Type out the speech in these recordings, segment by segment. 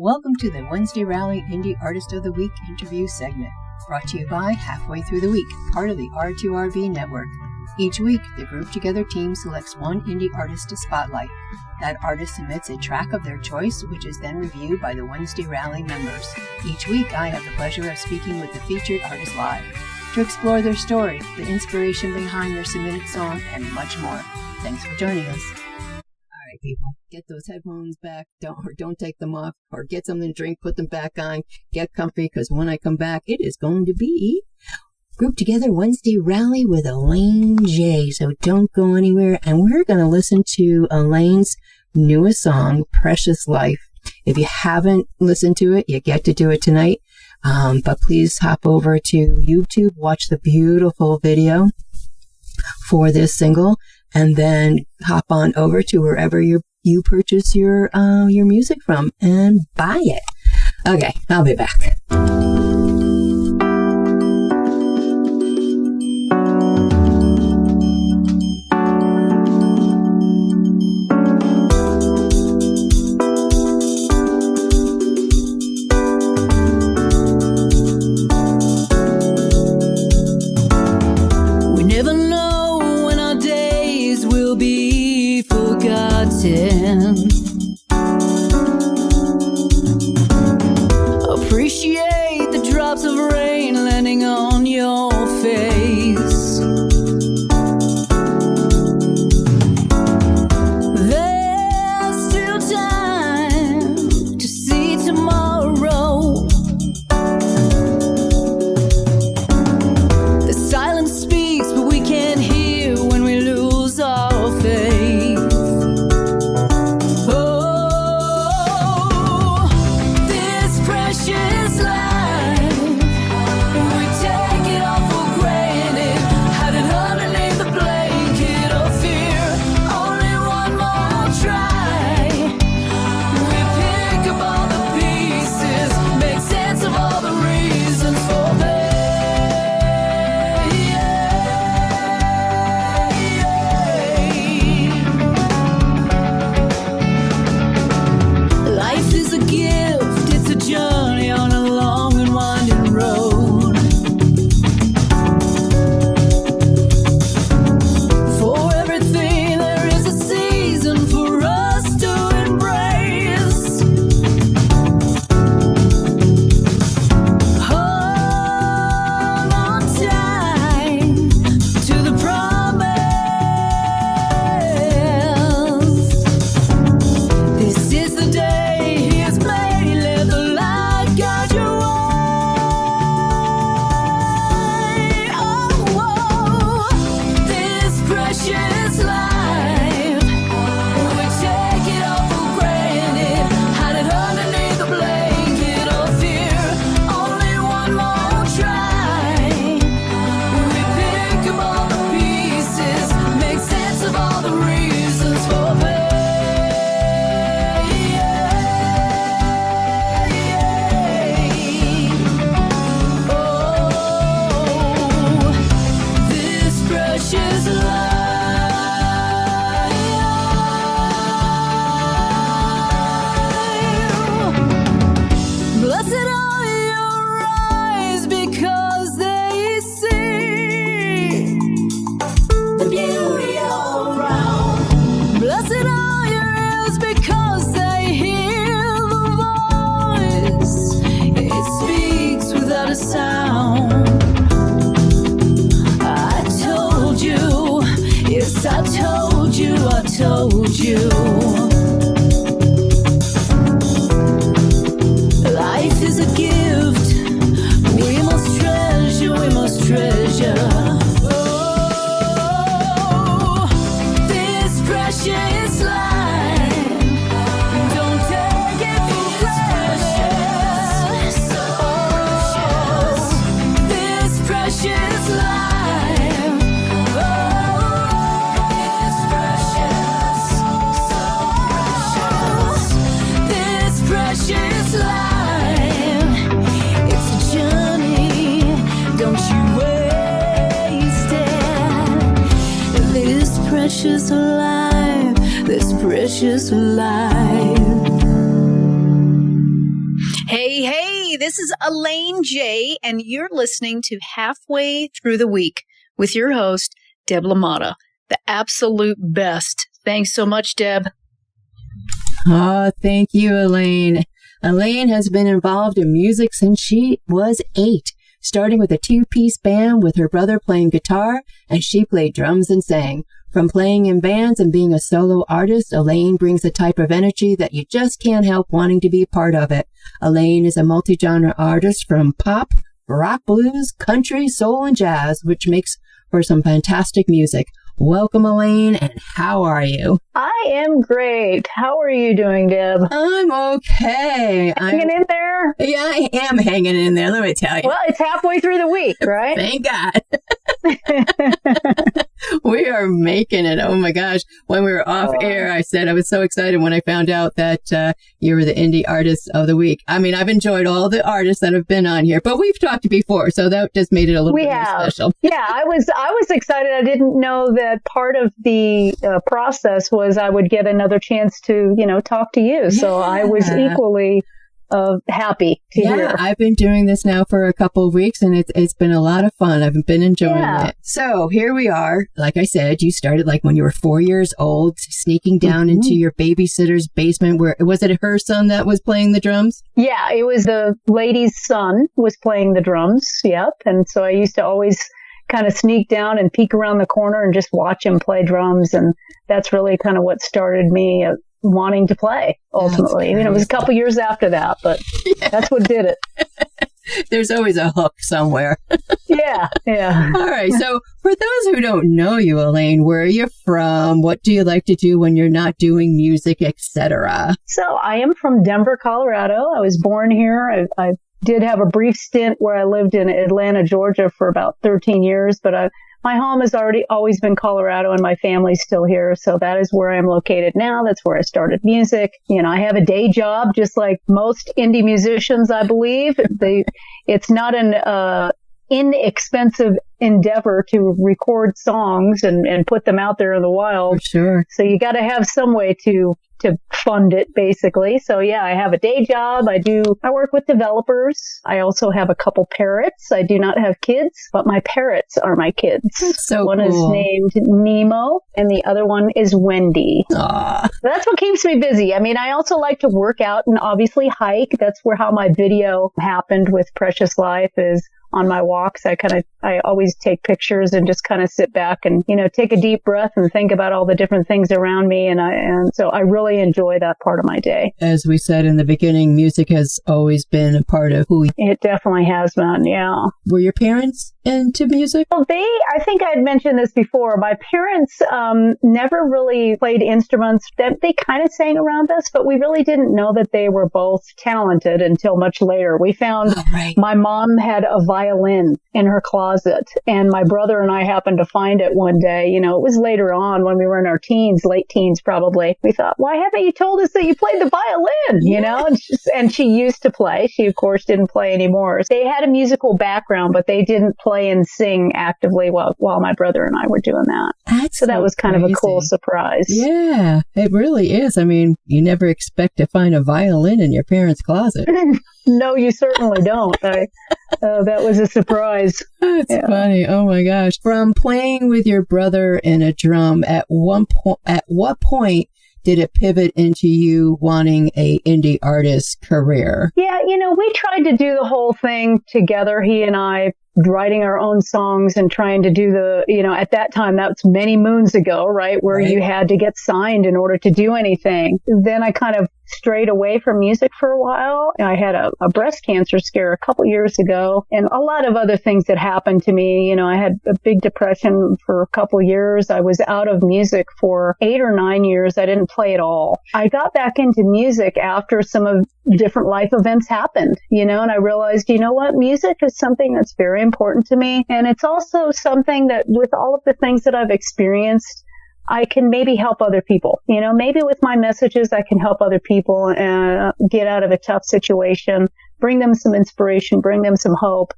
Welcome to the Wednesday Rally Indie Artist of the Week interview segment, brought to you by Halfway Through the Week, part of the R2RV network. Each week, the Group Together team selects one indie artist to spotlight. That artist submits a track of their choice, which is then reviewed by the Wednesday Rally members. Each week, I have the pleasure of speaking with the featured artist live to explore their story, the inspiration behind their submitted song, and much more. Thanks for joining us. All right, people, get those headphones back, don't take them off, or get something to drink, put them back on, get comfy, because when I come back, it is going to be Group Together Wednesday Rally with Alane J. So don't go anywhere, and we're going to listen to Alane's newest song, Precious Life. If you haven't listened to it, you get to do it tonight. But please hop over to YouTube, watch the beautiful video for this single, and then hop on over to wherever you purchase your music from and buy it. Okay, I'll be back. Appreciate the drops of rain landing on your face. There's still time to see tomorrow. The silence speaks, but we can't hear when we lose our faith. I told you. Life is a gift we must treasure, we must treasure. Oh, this precious life, don't take it for granted. Oh, this precious life. Precious life, it's a journey, don't you waste it. This precious life. This precious life. Hey, this is Alane J, and you're listening to Halfway Through the Week with your host, Deb LaMotta, the absolute best. Thanks so much, Deb. Oh, thank you, Alane. Alane has been involved in music since she was 8, starting with a 2-piece band with her brother playing guitar, and she played drums and sang. From playing in bands and being a solo artist, Alane brings a type of energy that you just can't help wanting to be part of it. Alane is a multi-genre artist from pop, rock, blues, country, soul, and jazz, which makes for some fantastic music. Welcome, Alane, and how are you? I am great. How are you doing, Deb? I'm okay. Hanging in there? Yeah, I am hanging in there, let me tell you. Well, it's halfway through the week, right? Thank God. We are making it. Oh my gosh. When we were off air, I said I was so excited when I found out that you were the Indie Artist of the Week. I mean, I've enjoyed all the artists that have been on here, but we've talked before, so that just made it a little bit more special. Yeah, I was excited. I didn't know that part of the process was I would get another chance to, talk to you. So I was equally happy to hear. I've been doing this now for a couple of weeks, and it's been a lot of fun. I've been enjoying it. So here we are. Like I said, you started like when you were 4 years old, sneaking down into your babysitter's basement. Where was it? Her son that was playing the drums? Yeah, it was the lady's son was playing the drums. Yep, and so I used to always kind of sneak down and peek around the corner and just watch him play drums, and that's really kind of what started me wanting to play ultimately. It was a couple years after that, but that's what did it. There's always a hook somewhere. Yeah. All right. So for those who don't know you, Alane, where are you from? What do you like to do when you're not doing music, etc.? So I am from Denver, Colorado. I was born here. I did have a brief stint where I lived in Atlanta, Georgia for about 13 years, but my home has always been Colorado, and my family's still here. So that is where I'm located now. That's where I started music. I have a day job, just like most indie musicians, I believe. It's not an inexpensive endeavor to record songs and put them out there in the wild. For sure. So you got to have some way to fund it, basically. So yeah, I have a day job. I work with developers. I also have a couple parrots. I do not have kids, but my parrots are my kids. That's so one cool. is named Nemo and the other one is Wendy. Aww. That's what keeps me busy. I mean, I also like to work out and obviously hike. That's how my video happened with Precious Life is on my walks. I always take pictures and just kind of sit back and, take a deep breath and think about all the different things around me. And so I really enjoy that part of my day. As we said in the beginning, music has always been a part of who It definitely has been. Yeah. Were your parents into music? Well, I think I had mentioned this before. My parents, never really played instruments. They kind of sang around us, but we really didn't know that they were both talented until much later. We found my mom had a violin in her closet, and my brother and I happened to find it one day. It was later on when we were in our teens, late teens probably. We thought, why haven't you told us that you played the violin? And she used to play. She, of course, didn't play anymore. They had a musical background, but they didn't play and sing actively while my brother and I were doing that. So that was kind of a cool surprise. Yeah, it really is. I mean, you never expect to find a violin in your parents' closet. No, you certainly don't. That was a surprise. That's funny. Oh my gosh. From playing with your brother in a drum, at what point did it pivot into you wanting a indie artist career? Yeah, we tried to do the whole thing together, he and I, writing our own songs and trying to do at that time, that's many moons ago, right? Where you had to get signed in order to do anything. Then I kind of strayed away from music for a while. I had a breast cancer scare a couple years ago and a lot of other things that happened to me. I had a big depression for a couple years. I was out of music for 8 or 9 years. I didn't play at all. I got back into music after some of different life events happened, and I realized, what? Music is something that's very important to me. And it's also something that with all of the things that I've experienced, I can maybe help other people. Maybe with my messages, I can help other people get out of a tough situation, bring them some inspiration, bring them some hope.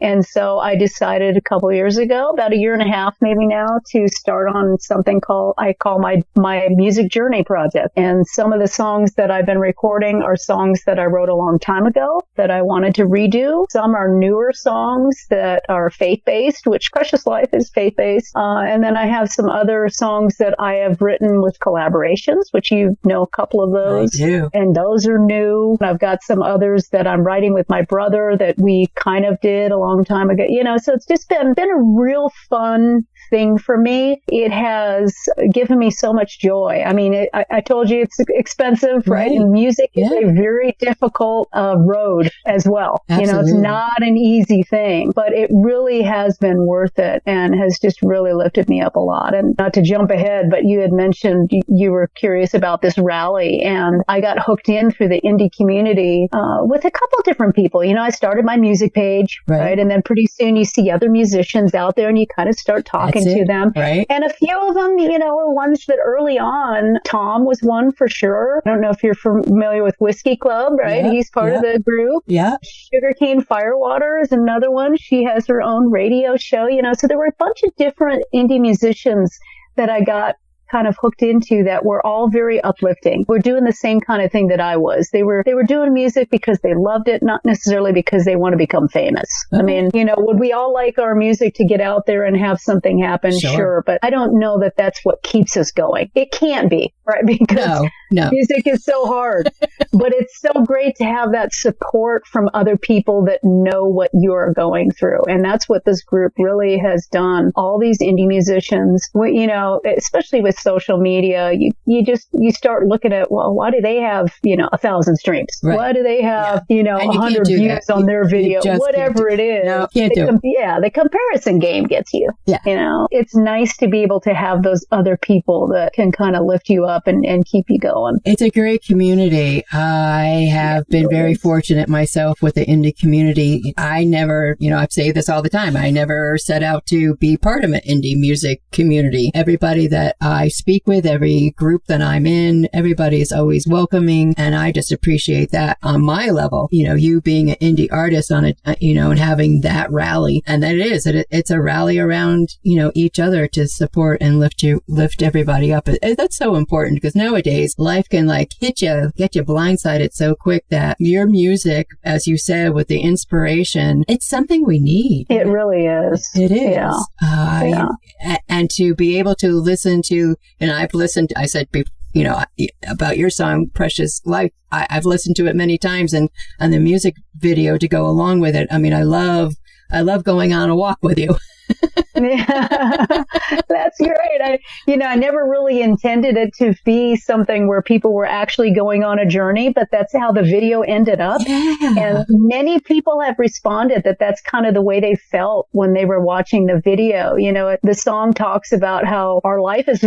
And so I decided a couple of years ago, about a year and a half maybe now, to start on something I call my music journey project. And some of the songs that I've been recording are songs that I wrote a long time ago that I wanted to redo. Some are newer songs that are faith-based, which Precious Life is faith-based. And then I have some other songs that I have written with collaborations, which you know a couple of those. I do. And those are new. I've got some others that I'm writing with my brother that we kind of did a long time ago. So it's just been a real fun thing for me. It has given me so much joy. I mean, I told you it's expensive, right? And music is a very difficult road as well. Absolutely. It's not an easy thing, but it really has been worth it and has just really lifted me up a lot. And not to jump ahead, but you had mentioned you were curious about this rally, and I got hooked in through the indie community with a couple different people. I started my music page, right? And then pretty soon you see other musicians out there and you kind of start talking to them. Right. And a few of them, were ones that early on, Tom was one for sure. I don't know if you're familiar with Whiskey Club, right? Yep, He's part of the group. Yeah. Sugarcane Firewater is another one. She has her own radio show, so there were a bunch of different indie musicians that I got kind of hooked into that were all very uplifting. We're doing the same kind of thing that I was. They were doing music because they loved it, not necessarily because they want to become famous. I mean, would we all like our music to get out there and have something happen? Sure. But I don't know that that's what keeps us going. It can't be, right? Because music is so hard, but it's so great to have that support from other people that know what you're going through. And that's what this group really has done. All these indie musicians, especially with social media, you start looking at, well, why do they have 1,000 streams? Right. Why do they have 100 views on their video? Whatever it is, can't do it. The comparison game gets you. It's nice to be able to have those other people that can kind of lift you up and keep you going. It's a great community. I have been very fortunate myself with the indie community. I never, I say this all the time, I never set out to be part of an indie music community. Everybody that I speak with, every group that I'm in, everybody is always welcoming, and I just appreciate that on my level. You being an indie artist on it, and having that rally, and that it's a rally around, each other to support and lift everybody up. That's so important because nowadays life can get you blindsided so quick that your music, as you said, with the inspiration, it's something we need. It really is. It is. And to be able to listen to, and I've listened, I said, about your song, Precious Life, I've listened to it many times, and the music video to go along with it. I mean, I love going on a walk with you. That's great. I never really intended it to be something where people were actually going on a journey, but that's how the video ended up. And many people have responded that that's kind of the way they felt when they were watching the video. The song talks about how our life is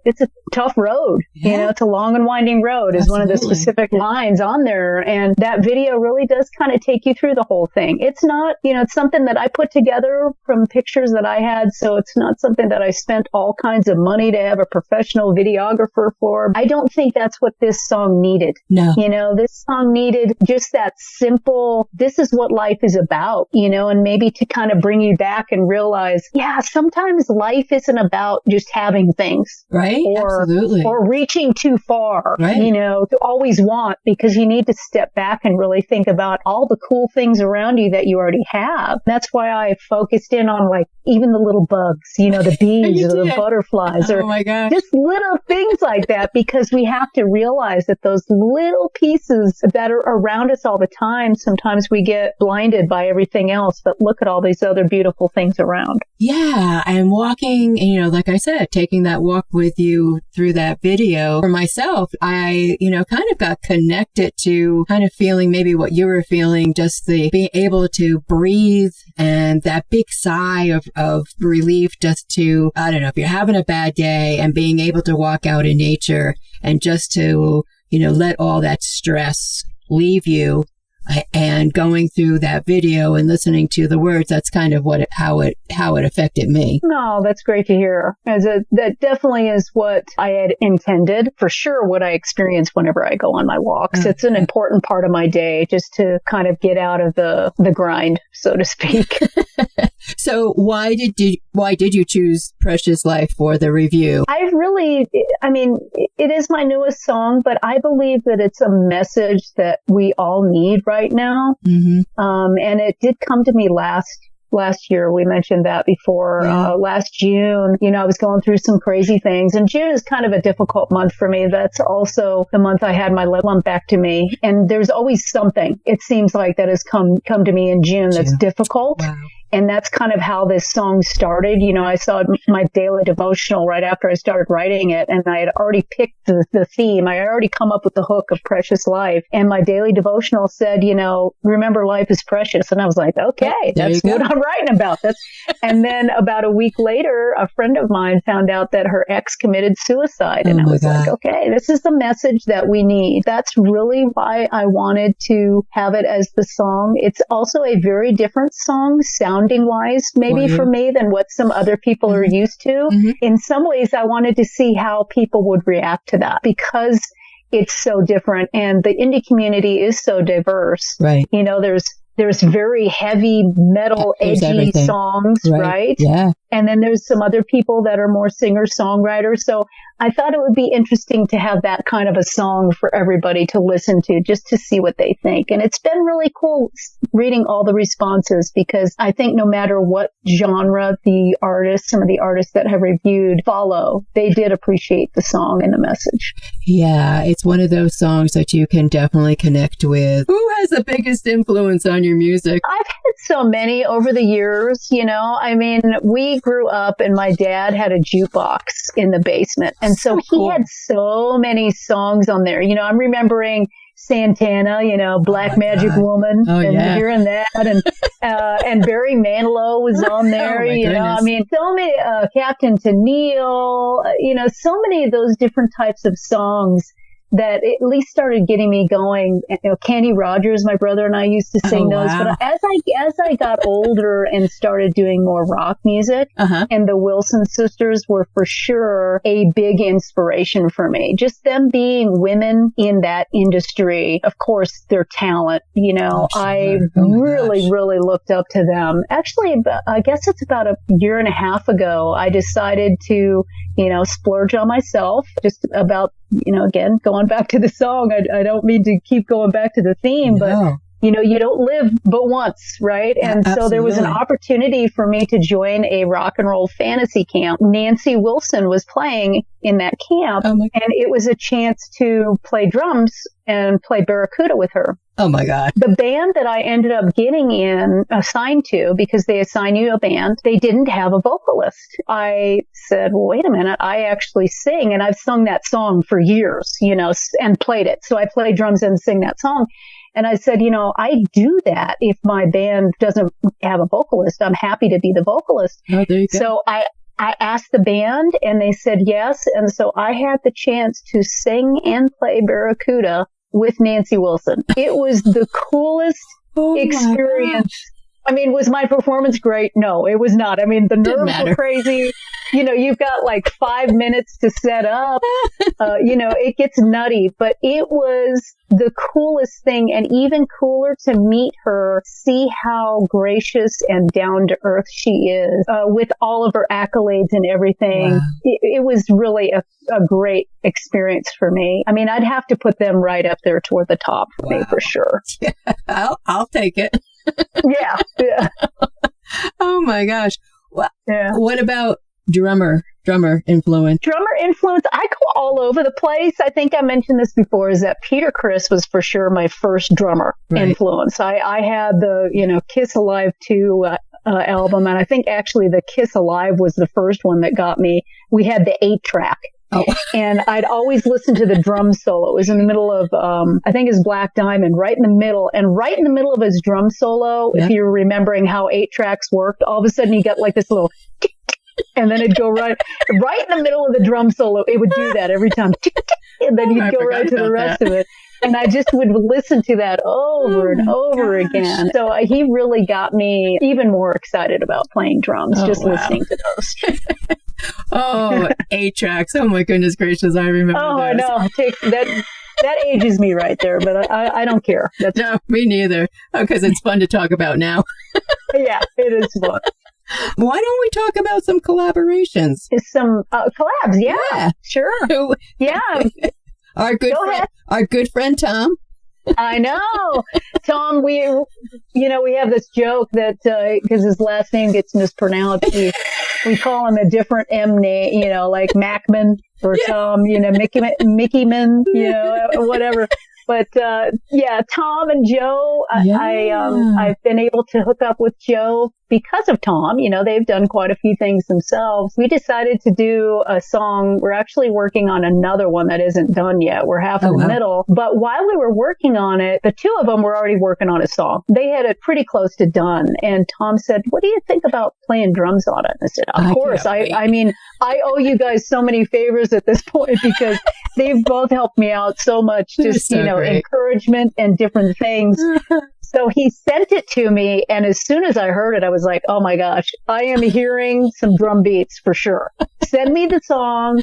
it's a tough road. It's a long and winding road is one of the specific lines on there. And that video really does kind of take you through the whole thing. It's not, it's something that I put together from pictures that I had. So it's not something that I spent all kinds of money to have a professional videographer for. I don't think that's what this song needed. No. This song needed just that simple, this is what life is about, and maybe to kind of bring you back and realize, sometimes life isn't about just having things. Right. Absolutely. Or reaching too far, right. To always want, because you need to step back and really think about all the cool things around you that you already have. That's why I focused in on even the little bugs, the bees or the butterflies or just little things like that, because we have to realize that those little pieces that are around us all the time, sometimes we get blinded by everything else, but look at all these other beautiful things around. Yeah. And walking, like I said, taking that walk with you through that video. For myself, I, kind of got connected to kind of feeling maybe what you were feeling, just the being able to breathe and that big sigh of relief, just to, I don't know, if you're having a bad day and being able to walk out in nature and just to, let all that stress leave you. And going through that video and listening to the words, that's kind of how it affected me. No, that's great to hear. That definitely is what I had intended. For sure, what I experience whenever I go on my walks. It's an important part of my day, just to kind of get out of the grind, so to speak. So why did you choose Precious Life for the review? It is my newest song, but I believe that it's a message that we all need right now. Mm-hmm. And it did come to me last year. We mentioned that before. Yeah. Last June, I was going through some crazy things, and June is kind of a difficult month for me. That's also the month I had my lumpectomy, and there's always something, it seems like, that has come to me in June that's difficult. Wow. And that's kind of how this song started. I saw my daily devotional right after I started writing it, and I had already picked the theme. I had already come up with the hook of Precious Life. And my daily devotional said, remember, life is precious. And I was like, okay, that's what I'm writing about. And then about a week later, a friend of mine found out that her ex committed suicide. And I was like, okay, this is the message that we need. That's really why I wanted to have it as the song. It's also a very different song, sounding wise, maybe for me, than what some other people are used to. Mm-hmm. In some ways, I wanted to see how people would react to that, because it's so different and the indie community is so diverse. Right. There's very heavy metal, edgy songs, right? Yeah. And then there's some other people that are more singer-songwriters. So I thought it would be interesting to have that kind of a song for everybody to listen to, just to see what they think. And it's been really cool reading all the responses, because I think no matter what genre some of the artists that have reviewed follow, they did appreciate the song and the message. Yeah, it's one of those songs that you can definitely connect with. Who has the biggest influence on your music? I've had so many over the years, we grew up and my dad had a jukebox in the basement. And so he had so many songs on there. I'm remembering Santana, Black Magic Woman, and hearing that, and Barry Manilow was on there, so many, Captain Tennille, so many of those different types of songs that at least started getting me going. Kenny Rogers, my brother and I used to sing those. But as I got older and started doing more rock music, and the Wilson sisters were for sure a big inspiration for me. Just them being women in that industry, of course, their talent, I really looked up to them. Actually, I guess it's about a year and a half ago, I decided to, splurge on myself, just about, again, going back to the song. I don't mean to keep going back to the theme, but you don't live but once, right? And so there was an opportunity for me to join a rock and roll fantasy camp. Nancy Wilson was playing in that camp, and it was a chance to play drums and play Barracuda with her. Oh my God. The band that I ended up getting assigned to, because they assign you a band, they didn't have a vocalist. I said, well, wait a minute, I actually sing, and I've sung that song for years, and played it. So I play drums and sing that song. And I said, I do that. If my band doesn't have a vocalist, I'm happy to be the vocalist. Oh, there you go. So I asked the band, and they said yes. And so I had the chance to sing and play Barracuda with Nancy Wilson. It was the coolest experience. Was my performance great? No, it was not. The nerves were crazy. You've got like 5 minutes to set up. It gets nutty, but it was the coolest thing, and even cooler to meet her, see how gracious and down to earth she is, with all of her accolades and everything. Wow. It was really a great experience for me. I'd have to put them right up there toward the top for me, for sure. Yeah, I'll take it. Yeah. Oh my gosh. Well, what about drummer influence? Drummer influence, I go all over the place. I think I mentioned this before, is that Peter Criss was for sure my first drummer influence. I had the, Kiss Alive 2 album, and I think actually the Kiss Alive was the first one that got me. We had the 8-track. Oh. And I'd always listen to the drum solo. It was in the middle of, I think it's Black Diamond, right in the middle. And right in the middle of his drum solo, if you're remembering how 8-tracks worked, all of a sudden you got like this little tick, tick, and then it'd go right in the middle of the drum solo. It would do that every time. And then you'd go right to the rest of it. And I just would listen to that over and over again. So he really got me even more excited about playing drums, listening to those. Oh, 8 tracks. Oh my goodness gracious. I remember those. I know. That ages me right there, but I don't care. No, me neither. Because it's fun to talk about now. Yeah, it is fun. Why don't we talk about some collaborations? Some collabs, yeah. Sure. Yeah. Our good friend Tom. I know. Tom, we have this joke that, because his last name gets mispronounced, we call him a different M name, like Macman or Tom, Mickey Man, whatever. But, Tom and Joe, I've been able to hook up with Joe because of Tom. They've done quite a few things themselves. We decided to do a song. We're actually working on another one that isn't done yet. We're half in the middle. But while we were working on it, the two of them were already working on a song. They had it pretty close to done. And Tom said, what do you think about playing drums on it? And I said, of course. I mean, I owe you guys so many favors at this point because they've both helped me out so much. Just, encouragement and different things. So he sent it to me, and as soon as I heard it, I was like, oh my gosh, I am hearing some drum beats for sure. Send me the song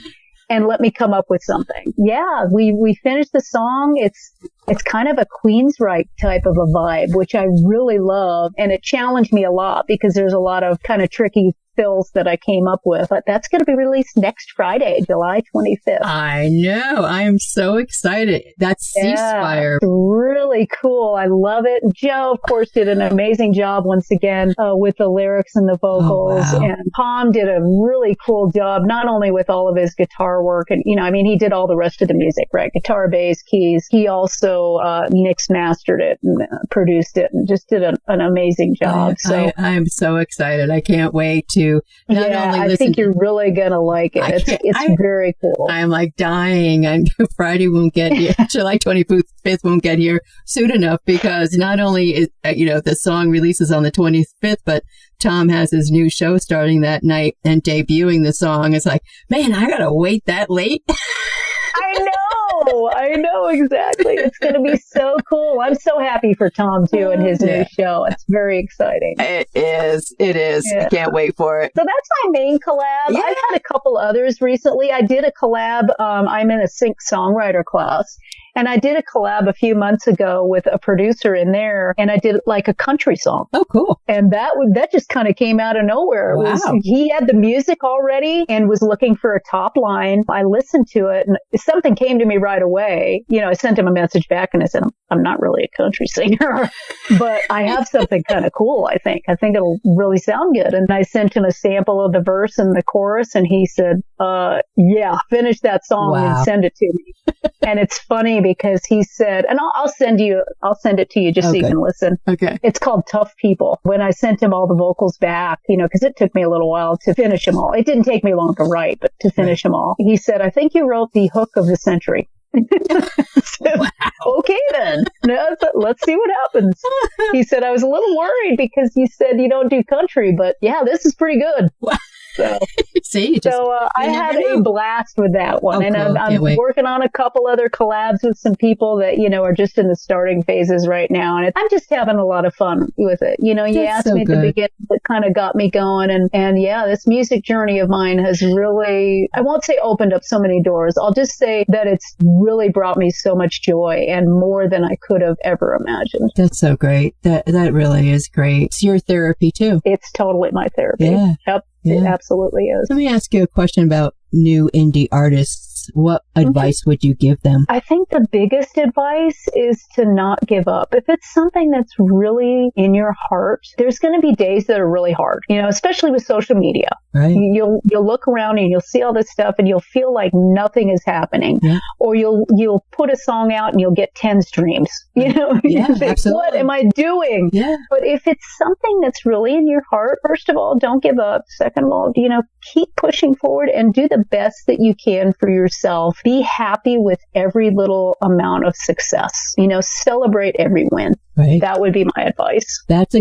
and let me come up with something. Yeah, we finished the song. It's kind of a Queensryche type of a vibe, which I really love, and it challenged me a lot because there's a lot of kind of tricky fills that I came up with. But that's going to be released next Friday, July 25th. I know. I am so excited. That's Ceasefire. Really cool. I love it. Joe, of course, did an amazing job once again with the lyrics and the vocals. Oh, wow. And Tom did a really cool job, not only with all of his guitar work, and, he did all the rest of the music, right? Guitar, bass, keys. He also mixed, mastered it, and produced it, and just did an amazing job. I'm so excited. I can't wait to not only listen. I think you're really going to like it. It's very cool. I'm like dying. Friday won't get here. July 25th won't get here soon enough because not only is, the song releases on the 25th, but Tom has his new show starting that night and debuting the song. It's like, man, I got to wait that late. I know exactly. It's going to be so cool. I'm so happy for Tom too and his new show. It's very exciting. It is. Yeah. I can't wait for it. So that's my main collab. Yeah. I've had a couple others recently. I did a collab. I'm in a sync songwriter class. And I did a collab a few months ago with a producer in there, and I did like a country song. Oh, cool. And that just kind of came out of nowhere. He had the music already and was looking for a top line. I listened to it, and something came to me right away. I sent him a message back, and I said, I'm not really a country singer, but I have something kind of cool, I think. I think it'll really sound good. And I sent him a sample of the verse and the chorus, and he said, finish that song and send it to me. And it's funny because he said, and I'll send it to you just so you can listen. Okay. It's called Tough People. When I sent him all the vocals back, because it took me a little while to finish them all. It didn't take me long to write, but to finish them all. He said, I think you wrote the hook of the century. Wow. Okay, then. Let's see what happens. He said, I was a little worried because you said you don't do country, but yeah, this is pretty good. Wow. So, See, I had a blast with that one. And cool. I'm working on a couple other collabs with some people that, are just in the starting phases right now. And I'm just having a lot of fun with it. You asked me at the beginning, it kind of got me going. And this music journey of mine has really, I won't say opened up so many doors. I'll just say that it's really brought me so much joy and more than I could have ever imagined. That's so great. That really is great. It's your therapy too. It's totally my therapy. Yeah. Yep. Yeah. It absolutely is. Let me ask you a question about new indie artists. What advice would you give them? I think the biggest advice is to not give up. If it's something that's really in your heart, there's going to be days that are really hard, especially with social media. Right. You'll look around and you'll see all this stuff and you'll feel like nothing is happening. Yeah. Or you'll put a song out and you'll get 10 streams. Yeah, think, absolutely. What am I doing? Yeah. But if it's something that's really in your heart, first of all, don't give up. Second of all, keep pushing forward and do the best that you can for yourself. Be happy with every little amount of success. Celebrate every win. Right. That would be my advice. That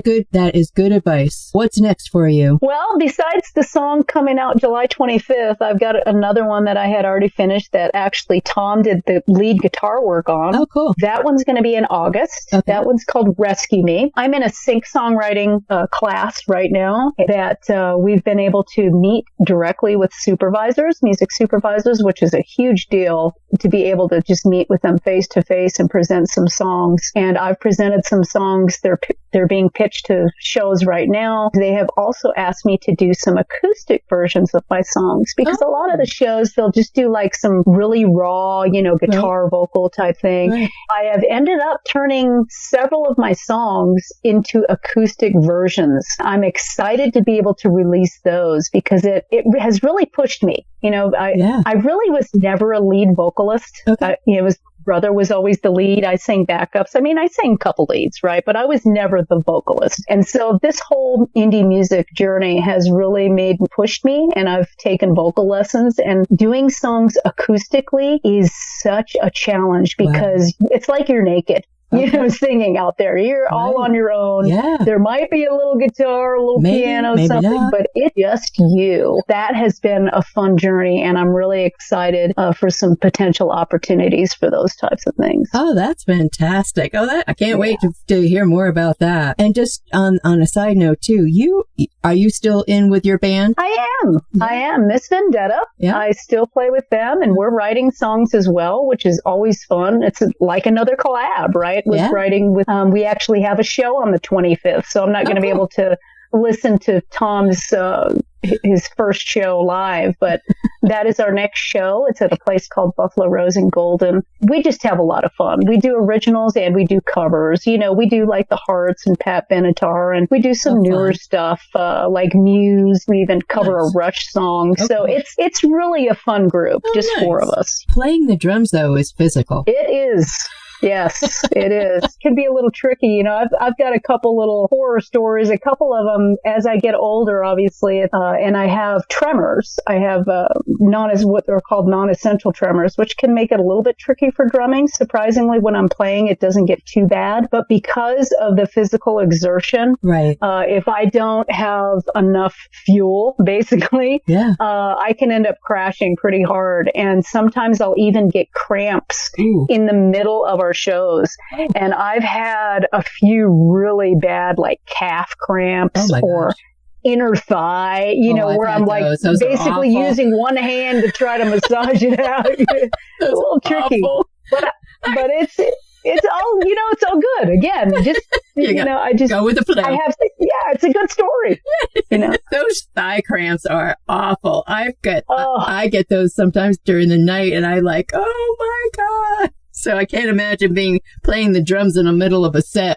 is good advice. What's next for you? Well, besides the song coming out July 25th, I've got another one that I had already finished that actually Tom did the lead guitar work on. Oh, cool. That one's going to be in August. Okay. That one's called Rescue Me. I'm in a sync songwriting class right now that we've been able to meet directly with supervisors, music supervisors, which is a huge deal to be able to just meet with them face to face and present some songs. And I've presented some songs. They're being pitched to shows right now. They have also asked me to do some acoustic versions of my songs because a lot of the shows, they'll just do like some really raw, guitar vocal type thing. Right. I have ended up turning several of my songs into acoustic versions. I'm excited to be able to release those because it has really pushed me. I really was never a lead vocalist. Okay. Brother was always the lead. I sang backups. I mean, I sang a couple leads, right? But I was never the vocalist. And so this whole indie music journey has really pushed me, and I've taken vocal lessons, and doing songs acoustically is such a challenge because it's like you're naked. Okay. Singing out there. You're all on your own. Yeah. There might be a little guitar, a little piano, maybe something, not. but it's just you. That has been a fun journey, and I'm really excited for some potential opportunities for those types of things. Oh, that's fantastic. I can't wait to hear more about that. And just on a side note too, are you still in with your band? I am. Miss Vendetta. Yeah. I still play with them, and we're writing songs as well, which is always fun. It's like another collab, right? With writing with, we actually have a show on the 25th, so I'm not going to be able to listen to Tom's, his first show live, but that is our next show. It's at a place called Buffalo Rose and Golden. We just have a lot of fun. We do originals and we do covers. We do like the Hearts and Pat Benatar, and we do some newer stuff, like Muse. We even cover a Rush song. Okay. So it's really a fun group, just four of us. Playing the drums though is physical. It is. Yes, it is. It can be a little tricky. I've got a couple little horror stories, a couple of them as I get older, obviously, and I have tremors. I have what are called non-essential tremors, which can make it a little bit tricky for drumming. Surprisingly, when I'm playing, it doesn't get too bad. But because of the physical exertion, right? If I don't have enough fuel, basically, I can end up crashing pretty hard. And sometimes I'll even get cramps in the middle of our shows. And I've had a few really bad, like calf cramps or inner thigh, where I'm like basically using one hand to try to massage it out. It's a little tricky, but it's all, it's all good. Again, just, I just go with the flow. It's a good story. Those thigh cramps are awful. I get those sometimes during the night, and I like, oh my God. So I can't imagine playing the drums in the middle of a set.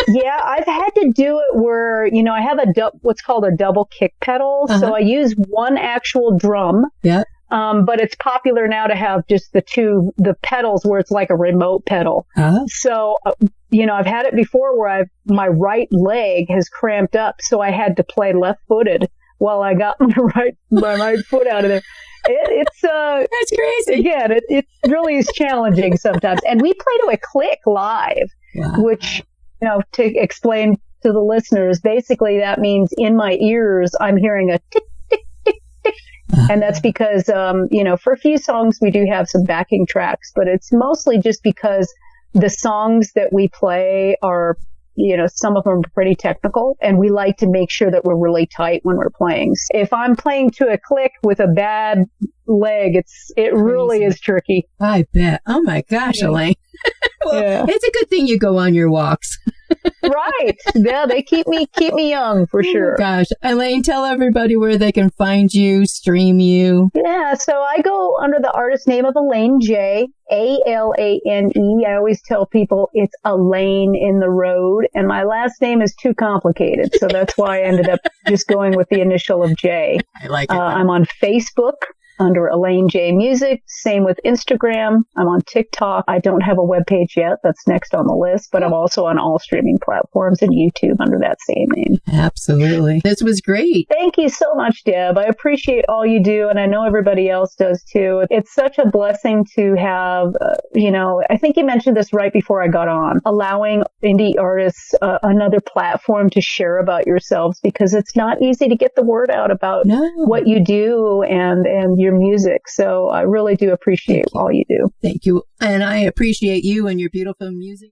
Yeah, I've had to do it where, I have what's called a double kick pedal. So I use one actual drum. Yeah. But it's popular now to have just the pedals where it's like a remote pedal. So, I've had it before where my right leg has cramped up. So I had to play left-footed while I got my right foot out of there. It's that's crazy. Again, it really is challenging sometimes. And we play to a click live, which, to explain to the listeners, basically that means in my ears, I'm hearing a tick, tick, tick, tick. And that's because, for a few songs, we do have some backing tracks, but it's mostly just because the songs that we play are, some of them are pretty technical, and we like to make sure that we're really tight when we're playing. If I'm playing to a click with a bad leg, it really is tricky. I bet. Oh my gosh, Alane. Well, it's a good thing you go on your walks. Right. Yeah, they keep me young for sure. Oh gosh. Alane, tell everybody where they can find you, stream you. Yeah, so I go under the artist name of Alane J, Alane. I always tell people it's Alane in the road, and my last name is too complicated, so that's why I ended up just going with the initial of J. I like it. I'm on Facebook. under Alane J Music. Same with Instagram. I'm on TikTok. I don't have a webpage yet. That's next on the list, but I'm also on all streaming platforms and YouTube under that same name. Absolutely. This was great. Thank you so much, Deb. I appreciate all you do, and I know everybody else does too. It's such a blessing to have, I think you mentioned this right before I got on, allowing indie artists another platform to share about yourselves, because it's not easy to get the word out about what you do and your music. So I really do appreciate all you do. Thank you. And I appreciate you and your beautiful music.